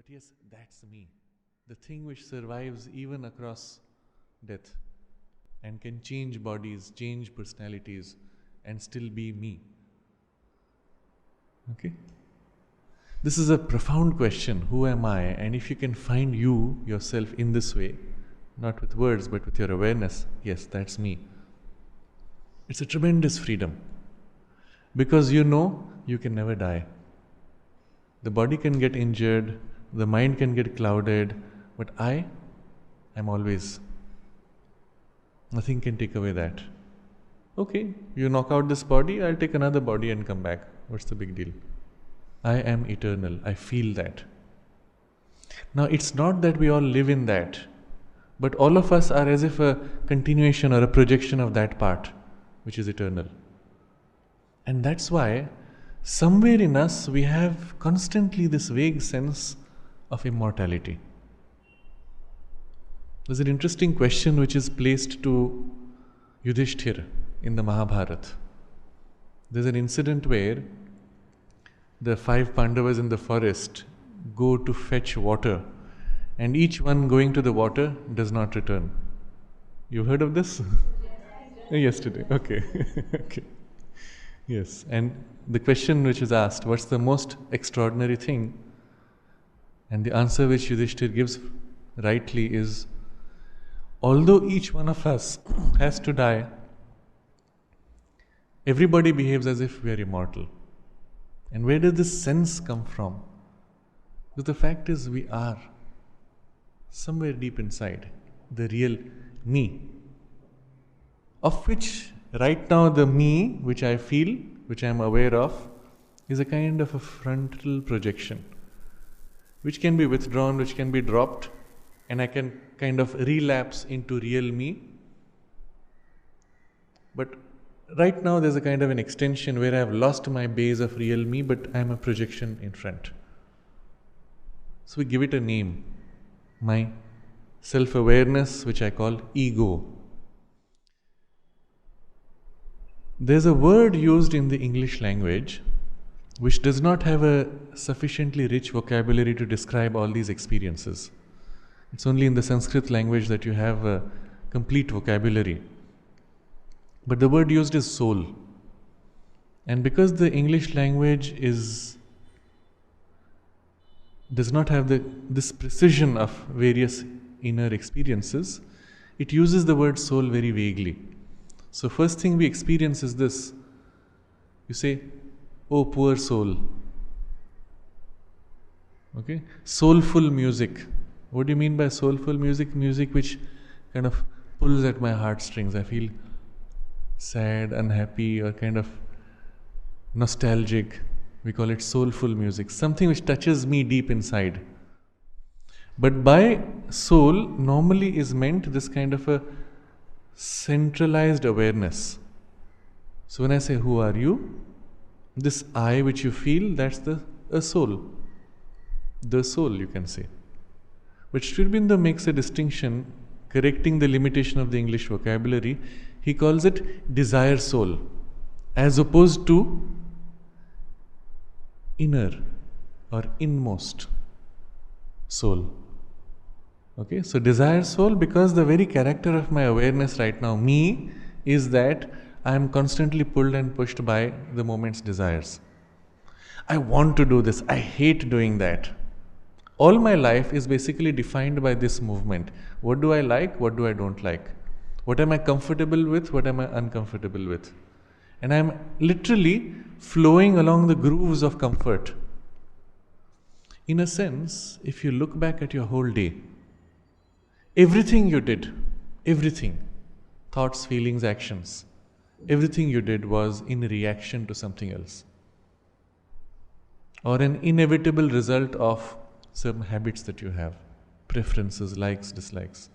But yes, that's me. The thing which survives even across death and can change bodies, change personalities, and still be me. Okay? This is a profound question. Who am I? And if you can find yourself in this way, not with words but with your awareness, yes, that's me. It's a tremendous freedom. Because you know you can never die. The body can get injured, the mind can get clouded, but I am always. Nothing can take away that. Okay, you knock out this body, I'll take another body and come back. What's the big deal? I am eternal. I feel that. Now, it's not that we all live in that, but all of us are as if a continuation or a projection of that part, which is eternal. And that's why, somewhere in us, we have constantly this vague sense of immortality. There's an interesting question which is placed to Yudhishthira in the Mahabharata. There's an incident where the 5 Pandavas in the forest go to fetch water, and each one going to the water does not return. You've heard of this? Yesterday. Okay. Okay. Yes. And the question which is asked, what's the most extraordinary thing? And the answer which Yudhishthira gives rightly is, although each one of us has to die, everybody behaves as if we are immortal. And where does this sense come from? Because the fact is, we are somewhere deep inside the real me, of which right now the me which I feel, which I am aware of, is a kind of a frontal projection, which can be withdrawn, which can be dropped, and I can kind of relapse into real me. But right now there's a kind of an extension where I have lost my base of real me, but I am a projection in front. So we give it a name, my self-awareness, which I call ego. There's a word used in the English language which does not have a sufficiently rich vocabulary to describe all these experiences. It's only in the Sanskrit language that you have a complete vocabulary. But the word used is soul. And because the English language does not have this precision of various inner experiences, it uses the word soul very vaguely. So first thing we experience is this. You say, oh poor soul. Okay? Soulful music. What do you mean by soulful music? Music which kind of pulls at my heartstrings. I feel sad, unhappy, or kind of nostalgic. We call it soulful music. Something which touches me deep inside. But by soul normally is meant this kind of a centralized awareness. So when I say, who are you? This I which you feel, that's a soul. The soul, you can say. But Sri Aurobindo makes a distinction, correcting the limitation of the English vocabulary. He calls it desire soul, as opposed to inner or inmost soul. Okay, so desire soul, because the very character of my awareness right now, me, is that I am constantly pulled and pushed by the moment's desires. I want to do this, I hate doing that. All my life is basically defined by this movement. What do I like? What do I don't like? What am I comfortable with? What am I uncomfortable with? And I am literally flowing along the grooves of comfort. In a sense, if you look back at your whole day, everything you did, everything, thoughts, feelings, actions, everything you did was in reaction to something else, or an inevitable result of some habits that you have, preferences, likes, dislikes.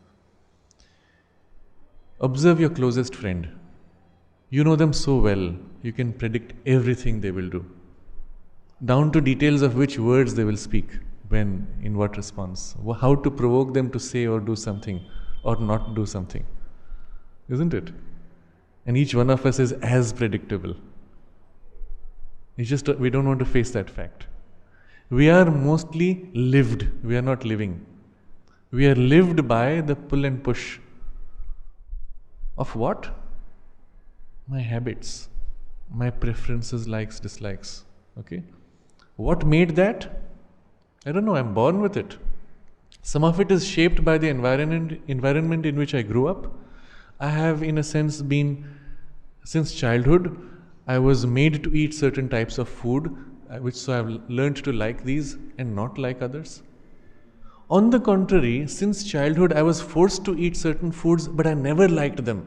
Observe your closest friend. You know them so well, you can predict everything they will do, down to details of which words they will speak, when, in what response, how to provoke them to say or do something or not do something. Isn't it? And each one of us is as predictable. We don't want to face that fact. We are mostly lived, we are not living. We are lived by the pull and push. Of what? My habits, my preferences, likes, dislikes. Okay? What made that? I don't know, I'm born with it. Some of it is shaped by the environment in which I grew up. I have, in a sense, been, since childhood, I was made to eat certain types of food, so I've learned to like these and not like others. On the contrary, since childhood, I was forced to eat certain foods, but I never liked them.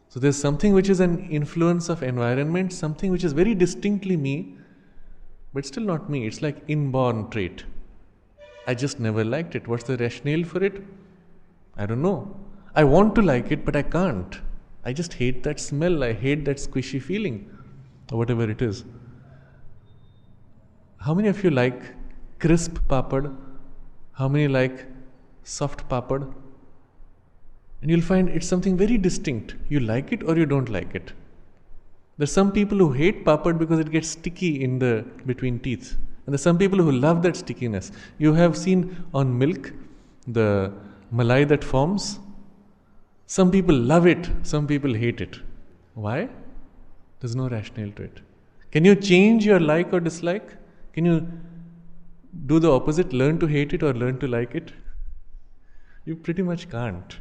So there's something which is an influence of environment, something which is very distinctly me, but still not me. It's like inborn trait. I just never liked it. What's the rationale for it? I don't know. I want to like it, but I can't. I just hate that smell. I hate that squishy feeling, or whatever it is. How many of you like crisp papad? How many like soft papad? And you'll find it's something very distinct. You like it or you don't like it. There's some people who hate papad because it gets sticky in the between teeth. And there's some people who love that stickiness. You have seen on milk the malai that forms. Some people love it, some people hate it. Why? There's no rationale to it. Can you change your like or dislike? Can you do the opposite, learn to hate it or learn to like it? You pretty much can't.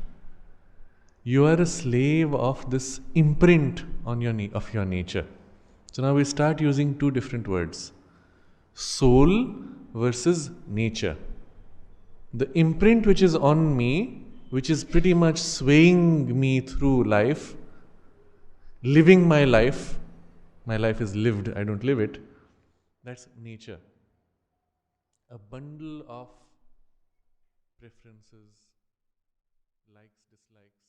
You are a slave of this imprint on of your nature. So now we start using two different words. Soul versus nature. The imprint which is on me, which is pretty much swaying me through life, living my life is lived, I don't live it, that's nature. A bundle of preferences, likes, dislikes,